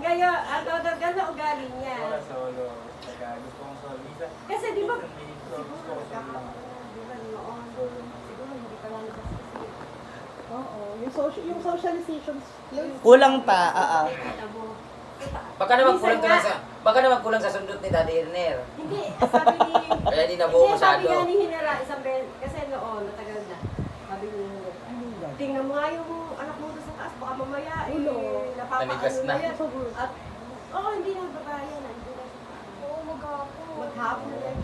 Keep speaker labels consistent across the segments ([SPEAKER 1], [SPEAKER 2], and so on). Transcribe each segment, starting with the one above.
[SPEAKER 1] Kaya, gano'n ugali niya.
[SPEAKER 2] Wala solo. Gusto kong solo.
[SPEAKER 1] Kasi di ba,
[SPEAKER 2] Gusto ko solo.
[SPEAKER 1] di ba noon, siguro hindi pa lang kasi.
[SPEAKER 3] Oo, yung socialization skills.
[SPEAKER 4] Kulang pa,
[SPEAKER 1] Kita mo.
[SPEAKER 5] Baka naman
[SPEAKER 1] Minsan
[SPEAKER 5] kulang sa sundot ni Daddy Erner.
[SPEAKER 1] Hindi, sabi ni...
[SPEAKER 5] Kaya di nabuo
[SPEAKER 1] Hindi, sabi
[SPEAKER 5] masyado.
[SPEAKER 1] nga ni Hinara, isang beses, kasi noon, matagal na. Sabi ni Hinara, tingnan mo nga yung anak mo doon sa taas, baka mamaya,
[SPEAKER 3] Ulo.
[SPEAKER 5] Nanigas na.
[SPEAKER 1] yan. At, hindi na babayan, hindi na. Oo, maghapon na yan.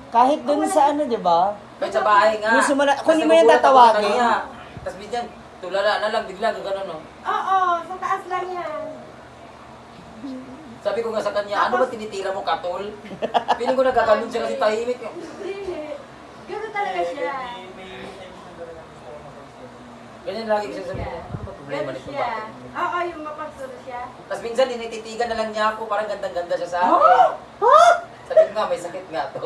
[SPEAKER 4] Kahit dun sa ano, di ba?
[SPEAKER 5] Kahit sa bahay nga.
[SPEAKER 4] Gusto mo na-
[SPEAKER 5] Tapos
[SPEAKER 4] kunin mo yung
[SPEAKER 5] nagugulat ako sa
[SPEAKER 4] tatawagin.
[SPEAKER 5] kanya. Tapos bigyan, tulala na lang, bigla, gano'n no.
[SPEAKER 1] Oo, sa taas lang yan.
[SPEAKER 5] Sabi ko nga sa kanya, ano ba tinitira mo, katol? Piling ko nagkakanon siya kasi tahimik.
[SPEAKER 1] Hindi. Gano'n talaga siya.
[SPEAKER 5] Ganyan lagi ko siya sabi ko, ano ba problema
[SPEAKER 1] Gano'n
[SPEAKER 5] nito
[SPEAKER 1] siya.
[SPEAKER 5] bakit?
[SPEAKER 1] Oo, yung mapagsulo siya.
[SPEAKER 5] Tapos minsan tinititigan na lang niya ako, parang gandang-ganda siya sa
[SPEAKER 4] Ah!
[SPEAKER 5] akin. Sabi ko nga, may sakit nga to.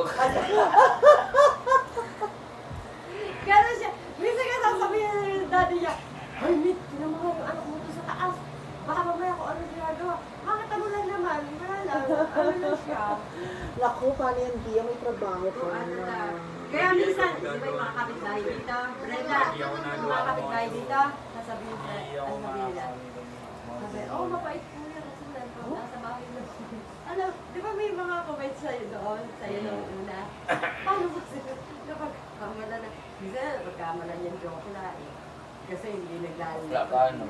[SPEAKER 1] Gano'n siya. Minsan ka sasabihin ng daddy niya, ay, Mit, tinan mo nga yung anak mo doon sa taas. Baka mamaya kung ano ginagawa. Bakit ano lang naman? Wala lang. Ano lang siya.
[SPEAKER 3] Naku, paano yan, Gia? May trabaho ko
[SPEAKER 1] Ano
[SPEAKER 3] na.
[SPEAKER 1] lang. Kaya minsan, di ba yung mga kapitbahay dito? Brenda, yung mga kapitbahay dito, sasabihin nila, sabi, oh, mapait po yan. Kasi nasa bahay na. Ano, di ba may mga comments sa'yo doon? Sa'yo nung una? Paano ba sila? Kapag kamala na, minsan, pagkamala niyang joke na eh. Kasi hindi naglalaro.
[SPEAKER 5] Wala pa, ano?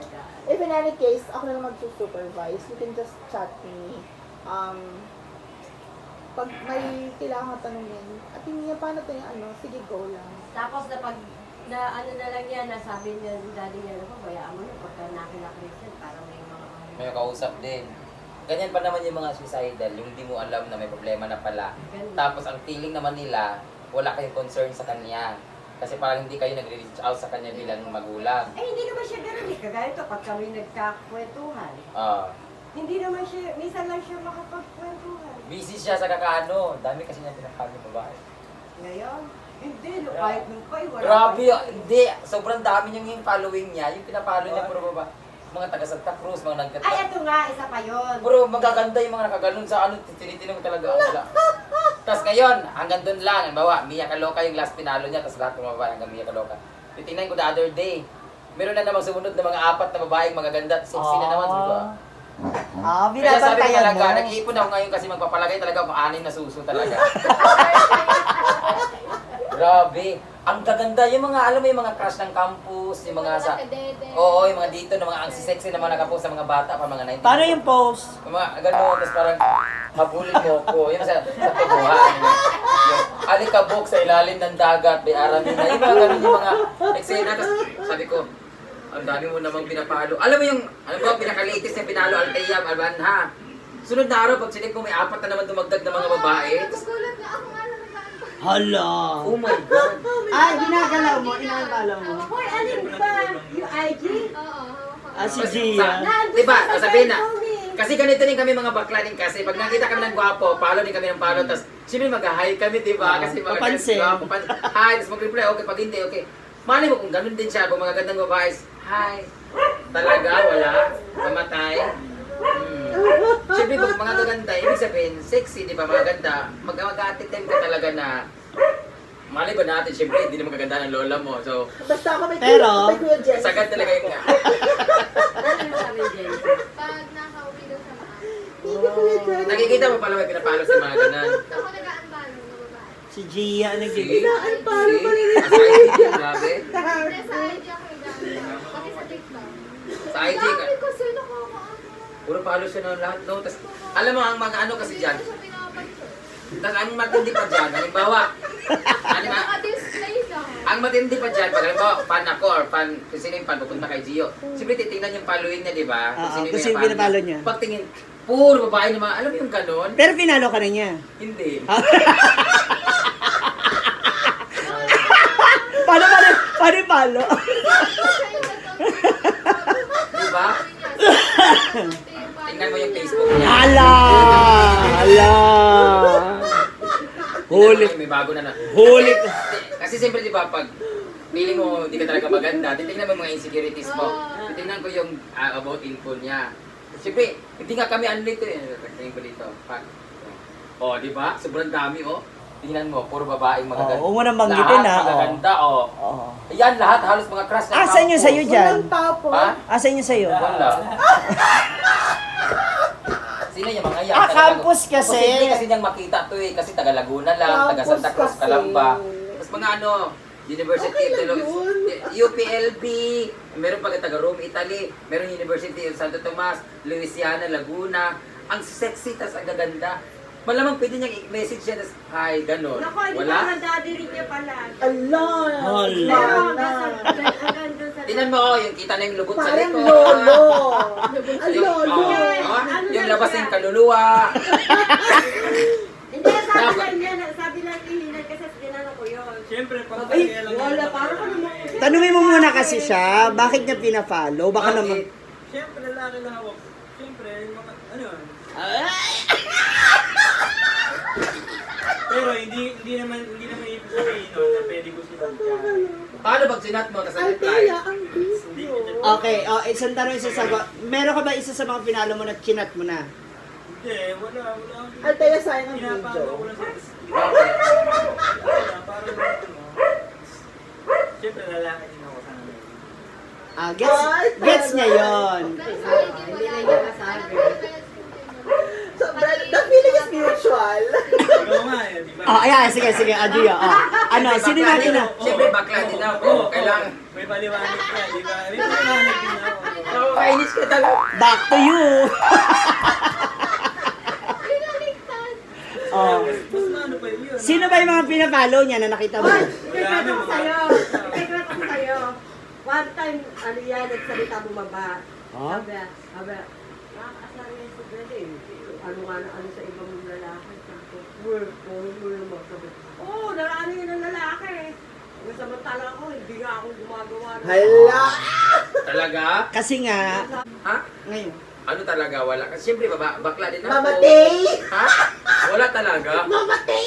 [SPEAKER 3] If in any case, ako na lang mag-supervise, you can just chat me. Pag may kailangan tanungin, at hindi niya paano ito yung ano, sige, go lang.
[SPEAKER 1] Tapos na pag, na ano na lang yan, nasabi niya, daddy niya, ano, bayaan mo na pagka nakina-Christian, parang may mga
[SPEAKER 5] May kausap din. Ganyan pa naman yung mga suicidal, yung di mo alam na may problema na pala. Tapos ang feeling naman nila, wala kayong concern sa kanya. Kasi parang hindi kayo nagre-reach out sa kanya bilang magulang.
[SPEAKER 1] Eh, hindi naman siya ganun eh. Kagaya ito, pag kami nagkakwentuhan.
[SPEAKER 5] Ah,
[SPEAKER 1] Hindi naman siya, minsan lang siya makapagkwentuhan.
[SPEAKER 5] busy siya sa kakaano. Dami kasi niya pinapalo babae.
[SPEAKER 1] Ngayon, hindi, no, kahit nung pa'y wala.
[SPEAKER 5] Grabe, hindi. Sobrang dami niyang yung following niya. Yung pinapalo niya, puro babae. Mga taga Santa Cruz, mga nagkata.
[SPEAKER 1] Ay, ito nga, isa pa yun.
[SPEAKER 5] Puro magaganda yung mga nakaganon sa ano, tinitinong talaga ang wala. Tapos ngayon, hanggang doon lang. Halimbawa, Mia Kaloka yung last pinalo niya, tapos lahat ng mga babae hanggang Mia Kaloka. Titingnan ko the other day. Meron na namang sumunod na mga 4 na babaeng magaganda, sexy na naman. Sabi ko, kaya sabi ko
[SPEAKER 4] Binabantayan
[SPEAKER 5] talaga,
[SPEAKER 4] mo.
[SPEAKER 5] nag-iipon ako ngayon kasi magpapalagay talaga ako 6 na suso talaga. Grabe. Ang gaganda. Yung mga, alam mo yung mga crush ng campus, yung mga sa... Oo, yung mga dito, na mga ang sexy na mga nakapost sa mga bata pa, mga 19.
[SPEAKER 4] Paano yung post?
[SPEAKER 5] Yung mga gano'n, tapos parang habulin mo ko. Yung sa tubuhan. Yung alikabok sa ilalim ng dagat, may aramin na. Yung mga gano'n, yung mga eksena. Tapos sabi ko, ang dami mo namang pinapalo. Alam mo yung, alam mo, pinaka-latest na pinalo, Altayam, Albanha. Sunod na araw, pag sinig mo, may 4 na naman dumagdag na mga babae. Tapos,
[SPEAKER 6] Nagugulat na ako nga naman.
[SPEAKER 4] Hala.
[SPEAKER 5] oh my God.
[SPEAKER 4] Ginagalaw mo, inagalaw mo.
[SPEAKER 1] Hoy, alin ba? Yung IG?
[SPEAKER 6] Oo.
[SPEAKER 4] Si
[SPEAKER 5] Sa-
[SPEAKER 4] Gia.
[SPEAKER 5] Diba,
[SPEAKER 1] sa
[SPEAKER 5] sabihin na,
[SPEAKER 1] cellphone eh.
[SPEAKER 5] kasi ganito din kami mga bakla din kasi pag nakita kami ng gwapo, follow din kami ng follow, tapos siyempre mag-hi kami, diba? Kasi mga
[SPEAKER 4] Papansin.
[SPEAKER 5] gwapo, hi, tapos mag-reply, okay, pag hindi, okay. Mali mo kung ganun din siya, kung mga gandang babae, hi. Talaga, wala, mamatay. Siyempre, pag mga gaganda, ibig sabihin, sexy, di ba, mga ganda, mag-attempt ka talaga na, mali ba natin, siyempre, hindi naman kaganda ng lola mo, so,
[SPEAKER 3] Basta ako may
[SPEAKER 4] Pero,
[SPEAKER 3] may Kuya Jess.
[SPEAKER 5] sagad talaga yung nga.
[SPEAKER 1] Ano yung sabi ni Jenny?
[SPEAKER 6] Pag nakauwi daw sa maaga.
[SPEAKER 3] Thank you, Kuya Jess.
[SPEAKER 5] Nakikita mo pala may pinapalo sa mga ganan.
[SPEAKER 6] Ako nag-aambalo ng babae.
[SPEAKER 4] Si Gia
[SPEAKER 5] See?
[SPEAKER 4] nagbibigay.
[SPEAKER 3] Ay, parang
[SPEAKER 5] See?
[SPEAKER 3] palinis.
[SPEAKER 5] Grabe.
[SPEAKER 6] Hindi, sa IG ako nag-aambalo. Pati sa TikTok.
[SPEAKER 5] Sa IG ka.
[SPEAKER 6] Dami kasi nakakaano.
[SPEAKER 5] Puro palo siya ng lahat, no? Tas, alam mo, ang mga ano kasi dyan,
[SPEAKER 6] Hindi ko siya pinapansin.
[SPEAKER 5] tas ang matindi pa dyan, halimbawa,
[SPEAKER 6] Naka-display lang.
[SPEAKER 5] ang matindi pa dyan, pag halimbawa, fan ako or fan, kung sino yung fan, pupunta kay Gio. Siyempre, titingnan yung following niya, di ba?
[SPEAKER 4] Oo, kung sino pinapalo niya.
[SPEAKER 5] Pagtingin, puro babae naman, alam mo yung ganon?
[SPEAKER 4] Pero pinalo ka na niya.
[SPEAKER 5] Hindi.
[SPEAKER 4] Paano palo?
[SPEAKER 5] Di ba? Tingnan mo yung Facebook niya.
[SPEAKER 4] Hala! Huli.
[SPEAKER 5] May bago na na.
[SPEAKER 4] Huli.
[SPEAKER 5] Kasi siyempre, di ba, pag feeling mo hindi ka talaga maganda, titingnan mo yung mga insecurities mo. Titingnan ko yung about info niya. Siyempre, hindi nga kami ano dito eh. Tingin ko dito. Oh, di ba? Sobrang dami oh. Tingnan mo, puro babaeng magaganda.
[SPEAKER 4] Oo, huwag mo nang banggitin,
[SPEAKER 5] Lahat
[SPEAKER 4] ha?
[SPEAKER 5] magaganda oh.
[SPEAKER 4] Oo.
[SPEAKER 5] Ayan, lahat halos mga crush na
[SPEAKER 4] Asan yung sa'yo dyan?
[SPEAKER 3] Walang tapo.
[SPEAKER 5] Ha?
[SPEAKER 4] Asan yung sa'yo?
[SPEAKER 5] Wala. Sino yung mga yan?
[SPEAKER 4] Ah, campus kasi.
[SPEAKER 5] Posible kasi niyang makita to eh. Kasi taga Laguna lang, taga Santa Cruz,
[SPEAKER 3] Campus kasi.
[SPEAKER 5] Calamba. Tapos mga ano, University
[SPEAKER 3] Okay
[SPEAKER 5] of
[SPEAKER 3] lang yun.
[SPEAKER 5] UPLB, meron pa taga Rome, Italy, meron University of Santo Tomas, Louisiana, Laguna. Ang sexy, tas ang gaganda. Malamang pwede niyang i-message siya, tas hi, gano'n.
[SPEAKER 1] Naku, hindi
[SPEAKER 5] Wala?
[SPEAKER 1] pa daddy rin niya pala.
[SPEAKER 3] Ala.
[SPEAKER 4] Hala.
[SPEAKER 1] Pero
[SPEAKER 3] Mana.
[SPEAKER 1] hanggang doon sa...
[SPEAKER 5] Tingnan mo, yung kita na yung lubot sa
[SPEAKER 3] Parang
[SPEAKER 5] likod.
[SPEAKER 3] lolo. Ang
[SPEAKER 5] Yung,
[SPEAKER 3] lolo.
[SPEAKER 5] yung labas ng kaluluwa.
[SPEAKER 1] Hindi, sabi lang ihinan kasi ginano ko yun.
[SPEAKER 2] Siyempre, pag
[SPEAKER 1] Ay,
[SPEAKER 2] kaya lang
[SPEAKER 1] wala,
[SPEAKER 2] yung-
[SPEAKER 1] parang ano mo.
[SPEAKER 4] Tanungin mo muna kasi siya, bakit niya pina-follow? Baka naman...
[SPEAKER 2] Siyempre, lalaki lang hawak. Siyempre, yung mga, ano yun? Pero hindi naman ibig sabihin nun na pwede ko silang kaya.
[SPEAKER 5] Paano pag sinat mo, tas
[SPEAKER 3] Ay,
[SPEAKER 5] reply?
[SPEAKER 3] kaya ang video.
[SPEAKER 4] Okay, isang tanong, isa sa... Meron ka ba isa sa mga pinalo mo na chinat mo na?
[SPEAKER 2] Hindi, wala.
[SPEAKER 3] Ay, kaya sayang ang
[SPEAKER 2] Pinapalo ko
[SPEAKER 3] video.
[SPEAKER 2] lang sa
[SPEAKER 5] Okay.
[SPEAKER 2] wala, parang ano. Siyempre, lalaki din ako sa namin.
[SPEAKER 4] Ah, gets niya yon.
[SPEAKER 1] Hindi na niya masabi.
[SPEAKER 3] So, the feeling is mutual.
[SPEAKER 2] Ikaw nga eh, di ba?
[SPEAKER 4] Oh, ayan, sige, Adio. Ano, sino
[SPEAKER 5] Bakla
[SPEAKER 4] natin
[SPEAKER 5] din
[SPEAKER 4] na?
[SPEAKER 5] ako. Siyempre, bakla din ako. Kailangan.
[SPEAKER 2] May paliwanag ka, di ba? May paliwanag din ako.
[SPEAKER 5] Nakakainis ka talaga.
[SPEAKER 4] Back to you. Oh.
[SPEAKER 2] Mas maano pa yun.
[SPEAKER 4] Sino ba yung mga pinapalo niya na nakita mo?
[SPEAKER 1] Hoy, ikikwento ko sa'yo. Ikikwento ko sa'yo. One time, ano yan, nagsalita bumaba.
[SPEAKER 4] Oh?
[SPEAKER 1] Sabi, nakakasar yan si Brenda eh. Ano nga na, ano sa ibang lalaki. Sabi ko, work mo. Sabi, naraano yun ng lalaki eh. Samantala ako, hindi nga ako gumagawa.
[SPEAKER 3] Hala.
[SPEAKER 5] Talaga?
[SPEAKER 4] Kasi nga,
[SPEAKER 5] Ha?
[SPEAKER 4] ngayon,
[SPEAKER 5] Ano talaga? Wala. Kasi siyempre, bakla din ako.
[SPEAKER 3] Mamatay.
[SPEAKER 5] Ha? Wala talaga?
[SPEAKER 3] Mamatay.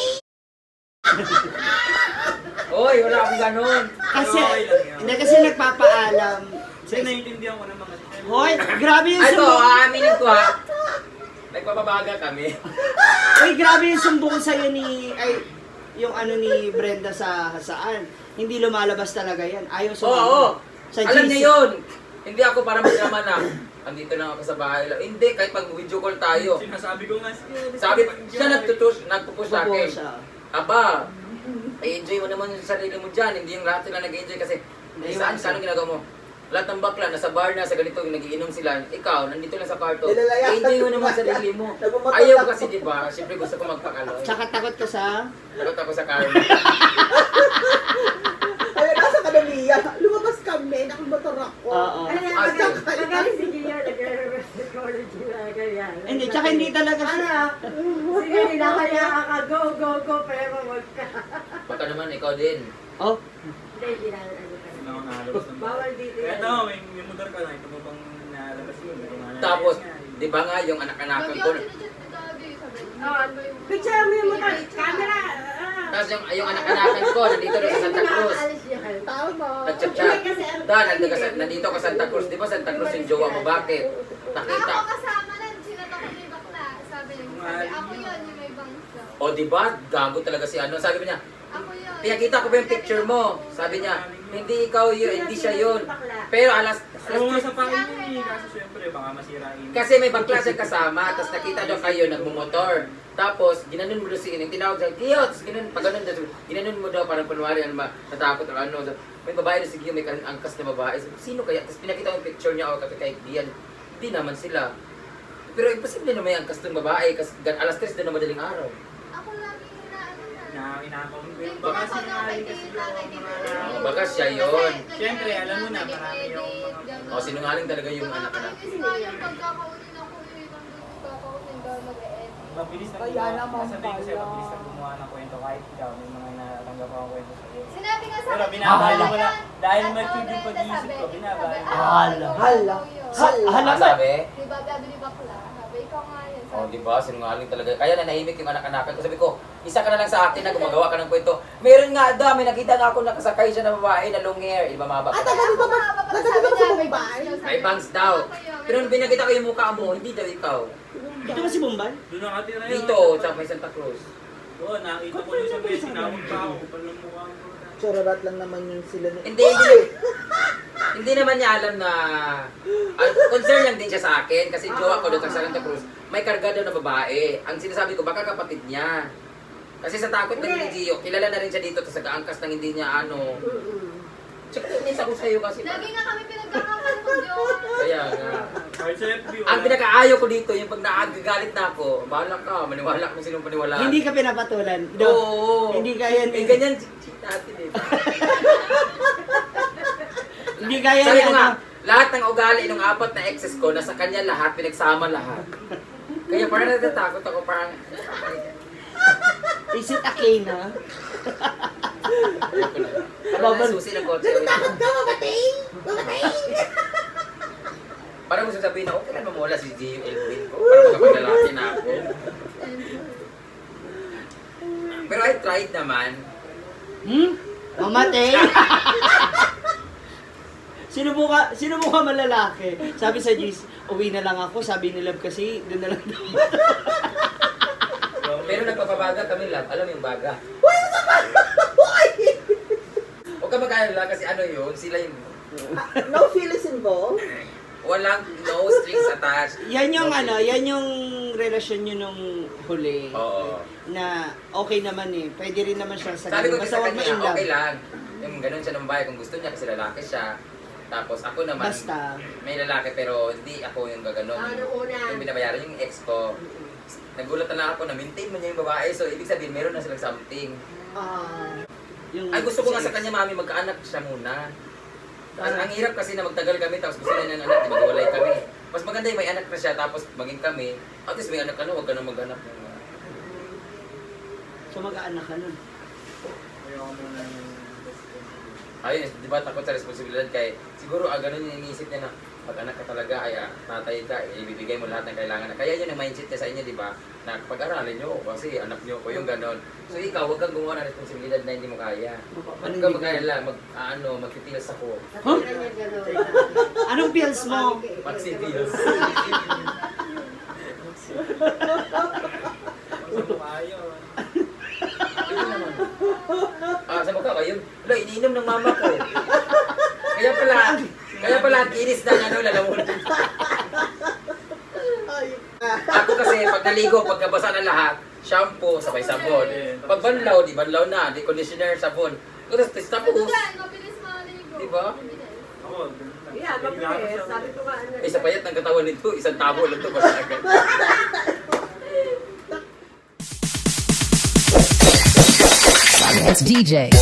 [SPEAKER 5] Hoy, wala akong ganun.
[SPEAKER 4] kasi,
[SPEAKER 2] Okay lang yun.
[SPEAKER 4] hindi kasi nagpapaalam.
[SPEAKER 2] Kasi naiintindihan ko ng mga
[SPEAKER 4] Hoy, grabe yung
[SPEAKER 5] Ito,
[SPEAKER 4] sumbong.
[SPEAKER 5] aaminin ko ha. Nagpapabaga kami.
[SPEAKER 4] Hoy, grabe yung sumbong sa'yo ni, yung ano ni Brenda sa saan. Hindi lumalabas talaga yan. Ayaw
[SPEAKER 5] Oo,
[SPEAKER 4] sumama.
[SPEAKER 5] oo.
[SPEAKER 4] Sa
[SPEAKER 5] Alam
[SPEAKER 4] GC.
[SPEAKER 5] niya yun. Hindi ako para magdrama na. Andito lang ako sa bahay lang. Hindi, kahit pag video call tayo.
[SPEAKER 2] Sinasabi ko nga siya.
[SPEAKER 5] Sabi, siya nagpupush sa akin.
[SPEAKER 4] Subo siya.
[SPEAKER 5] Aba, i-enjoy mo naman yung sarili mo dyan. Hindi yung lahat sila nag-enjoy kasi saan ginagawa mo? Lahat ng bakla, nasa bar na, sa ganito, nagiinom sila. Ikaw, nandito lang sa kwarto.
[SPEAKER 3] Nilalaya.
[SPEAKER 5] I-enjoy mo naman sarili mo.
[SPEAKER 3] Nagmumotor
[SPEAKER 5] Ayaw
[SPEAKER 3] lang.
[SPEAKER 5] kasi, di ba? Siyempre gusto ko magpakaloy.
[SPEAKER 4] Tsaka takot ka sa...
[SPEAKER 5] Takot ako sa karma.
[SPEAKER 3] Ayun, nasa kadaliya. Lumabas kami, nakamotor ako.
[SPEAKER 4] Oo.
[SPEAKER 1] Magaling si Gio, nag-reverse psychology na ganyan.
[SPEAKER 4] Hindi, tsaka hindi talaga siya.
[SPEAKER 1] Ano? Sige, hinahayaan ka, go, pero wag ka.
[SPEAKER 5] Baka naman ikaw din.
[SPEAKER 4] Oh,
[SPEAKER 1] Hindi, hindi na ano ka.
[SPEAKER 2] Hindi ako nakalabas ng
[SPEAKER 1] Bawal dito
[SPEAKER 2] Kaya
[SPEAKER 1] yan.
[SPEAKER 2] ito, may motor ka na. Ito mo bang nalabas yun? May mga
[SPEAKER 5] Tapos,
[SPEAKER 2] nangyayari nga.
[SPEAKER 5] di ba nga yung anak-anakan ko,
[SPEAKER 1] Picture mo yung motor, camera.
[SPEAKER 5] tapos yung anak-anakan ko, nandito na sa Santa Cruz.
[SPEAKER 1] Alis yan.
[SPEAKER 3] Tama.
[SPEAKER 5] Nag-chat-chat. Nandito ka Santa Cruz. Di ba Santa Cruz yung jowa mo? Bakit? Nakita.
[SPEAKER 6] Ako kasama lang, sinatak ko may bakla. Sabi ako yun, yung may bangsa.
[SPEAKER 5] O di ba? Gago talaga si ano. Sabi niya,
[SPEAKER 6] Ako yun.
[SPEAKER 5] pinakita ko ba yung picture mo? Sabi niya, hindi ikaw yun, hindi siya yun. Pero alas
[SPEAKER 2] Oo nga sa pangin yun eh. Kaso syempre, baka masirain.
[SPEAKER 5] kasi may bakla siya kasama, tapos nakita daw kayo nagmumotor. Tapos, ginanon mo daw si Ining, tinawag siya, Gio, tapos pagganon daw, ginanon mo daw, parang kunwari, ano, natakot o ano. May babae na si Gio, may angkas na babae. Sabi, sino kaya? Tapos pinakita ko yung picture niya, o kay Dian. Hindi naman sila. Pero imposible na may angkas ng babae, kasi alas 3 na madaling araw.
[SPEAKER 6] Ako lagi na
[SPEAKER 2] Inakong
[SPEAKER 6] Hindi
[SPEAKER 2] baka
[SPEAKER 6] ako
[SPEAKER 2] sinungaling kasi
[SPEAKER 6] nakikita kay
[SPEAKER 2] yung
[SPEAKER 6] Tito
[SPEAKER 2] mga...
[SPEAKER 6] Ray.
[SPEAKER 5] Baka siya yun.
[SPEAKER 6] Kasi
[SPEAKER 2] Siyempre, alam mo na,
[SPEAKER 6] nag-edit,
[SPEAKER 2] marami yung mga-
[SPEAKER 6] ganun.
[SPEAKER 5] O, sinungaling talaga yung anak na.
[SPEAKER 6] Nakakainis nga yung pagkakaunin ako eh. Pagkakaunin daw mag-edit.
[SPEAKER 2] Mabilis na
[SPEAKER 3] Kaya
[SPEAKER 2] gumawa.
[SPEAKER 3] naman
[SPEAKER 2] Sasabihin ko sa'yo,
[SPEAKER 3] pala.
[SPEAKER 2] mabilis na gumawa ng kwento kahit ikaw, may mga natanggap akong kwento sa'yo.
[SPEAKER 6] Sinabi nga sa
[SPEAKER 2] Pero
[SPEAKER 6] akin,
[SPEAKER 2] binabali mo na,
[SPEAKER 6] yan.
[SPEAKER 2] dahil
[SPEAKER 6] At
[SPEAKER 2] mature yung
[SPEAKER 6] Brenda
[SPEAKER 2] pag-iisip ko,
[SPEAKER 6] sabi,
[SPEAKER 2] binabali mo.
[SPEAKER 6] sabi,
[SPEAKER 4] Hala.
[SPEAKER 3] Hala.
[SPEAKER 4] Hala.
[SPEAKER 5] Ano sabi?
[SPEAKER 6] Di ba, sabi ni Bakla? Sabi, ikaw nga yun.
[SPEAKER 5] O, di ba? Sinungaling talaga. Kaya nanahimik yung anak-anakan ko. Sabi ko, isa ka na lang sa akin na gumagawa ka ng kwento. Meron nga daw, may nakita nga ako nakasakay siya na babae na long hair. Di ba mga
[SPEAKER 3] Ah,
[SPEAKER 5] bakla?
[SPEAKER 3] tagal ba ba? Tagal ba sa Mumbai?
[SPEAKER 5] May bangs daw.
[SPEAKER 6] May
[SPEAKER 5] Pero nung binagita ko yung mukha mo, hindi daw ikaw.
[SPEAKER 4] Ito kasi Bombay?
[SPEAKER 2] Doon nakatira yun.
[SPEAKER 5] Dito, sa may Santa Cruz.
[SPEAKER 2] Oo, nakita ko yung sa may sinawag pa ako. Palang mukha mo.
[SPEAKER 3] Chararat lang naman yung sila ni...
[SPEAKER 5] Hindi naman niya alam na concern lang din siya sa akin kasi jowa ko doon sa Santa Cruz. May karga daw na babae. Ang sinasabi ko, baka kapatid niya. Kasi sa takot ng ni Gio, kilala na rin siya dito, tapos nag-aangkas ng hindi niya ano. Tsaka inis ako sa'yo kasi.
[SPEAKER 6] Lagi nga kami pinagkakaroon ko, Diyos.
[SPEAKER 5] Kaya nga.
[SPEAKER 2] Kahit sa FB,
[SPEAKER 5] Ang pinakaayaw ko dito, yung pag naagagalit na ako, bahala ka, maniwala kung sinong paniwalaan.
[SPEAKER 4] Hindi ka pinapatulan.
[SPEAKER 5] Oo.
[SPEAKER 4] Hindi kaya
[SPEAKER 5] Eh, ganyan, cheat natin eh.
[SPEAKER 4] Hindi kaya
[SPEAKER 5] Sabi
[SPEAKER 4] ni
[SPEAKER 5] ko nga,
[SPEAKER 4] ano.
[SPEAKER 5] lahat ng ugali ng 4 na exes ko, nasa kanya lahat, pinagsama lahat. Kaya parang natatakot ako, parang...
[SPEAKER 4] Is it okay na?
[SPEAKER 5] Ayoko na. Parang nasusi ng kotse.
[SPEAKER 3] Takot ka, mamatay! Mamatay!
[SPEAKER 5] Parang gusto sabihin na, okay lang mamula si Gio Elwin ko. Parang magkapaglalaki na ako. Pero I tried naman.
[SPEAKER 4] Mamatay? Sino mo ka malalaki? Sabi sa Gis, uwi na lang ako. Sabi ni Love kasi, doon na lang daw.
[SPEAKER 5] Pero nagpapabaga kami lang. Alam mo yung baga? Huwag ka mag-alala kasi ano yun, sila yung...
[SPEAKER 3] No feelings involved?
[SPEAKER 5] Walang no strings attached.
[SPEAKER 4] Yan yung yan yung relasyon nyo nung huli.
[SPEAKER 5] Oo.
[SPEAKER 4] Na okay naman eh. Pwede rin naman siya sa
[SPEAKER 5] Sabi ko
[SPEAKER 4] ganun.
[SPEAKER 5] kasi
[SPEAKER 4] Basta
[SPEAKER 5] sa
[SPEAKER 4] huwag
[SPEAKER 5] kanya,
[SPEAKER 4] ma-inlove.
[SPEAKER 5] okay lang. Yung ganun siya ng bahay kung gusto niya kasi lalaki siya. Tapos ako naman,
[SPEAKER 4] Basta.
[SPEAKER 5] may lalaki pero hindi ako yung gaganon.
[SPEAKER 1] Ano una?
[SPEAKER 5] Yung binabayaran yung ex ko. Nagulat na lang ako na maintain mo niya yung babae. So ibig sabihin meron na silang something.
[SPEAKER 4] Yung
[SPEAKER 5] Ay gusto ko nga
[SPEAKER 4] si
[SPEAKER 5] sa
[SPEAKER 4] ex.
[SPEAKER 5] kanya mami magkaanak siya muna. Ang hirap kasi na magtagal kami tapos gusto na niya ng anak, di maghiwalay kami. Mas maganda yung may anak na siya tapos maging kami. At least may anak ka na, huwag ka na mag-anak.
[SPEAKER 4] So mag-aanak ka nun.
[SPEAKER 2] Ayoko muna yung...
[SPEAKER 5] Ayun, di ba takot sa responsibilidad kay siguro ganun yung iniisip niya na pag anak ka talaga ay tatay ka, ibibigay mo lahat ng kailangan. Kaya yun ang mindset niya sa inyo, di ba? Na pag-aralin nyo kasi anak nyo ko yung ganon. So ikaw, huwag kang gumawa ng responsibilidad na hindi mo kaya. Huwag kang mag-alala, magtitilas ako.
[SPEAKER 1] Katira niya gano'n.
[SPEAKER 4] Anong pills mo?
[SPEAKER 5] Magsitilas.
[SPEAKER 2] Sa mukha yun.
[SPEAKER 5] Sa mukha kayo? Wala, iniinom ng mama ko. Kaya pala ang kinis ng lalamunan. Ako kasi, pag naligo, pagkabasa ng lahat, shampoo, sabay sabon. Pag banlaw, di banlaw na, di conditioner, sabon. Tapos tapos.
[SPEAKER 6] Yan, mabilis maligo.
[SPEAKER 5] Diba?
[SPEAKER 2] Ako, ganun lang.
[SPEAKER 1] Yeah, mabilis. Sabi ko nga ano.
[SPEAKER 5] Isa payat ng katawan nito, isang tabo lang ito, basta agad.
[SPEAKER 7] It's DJ.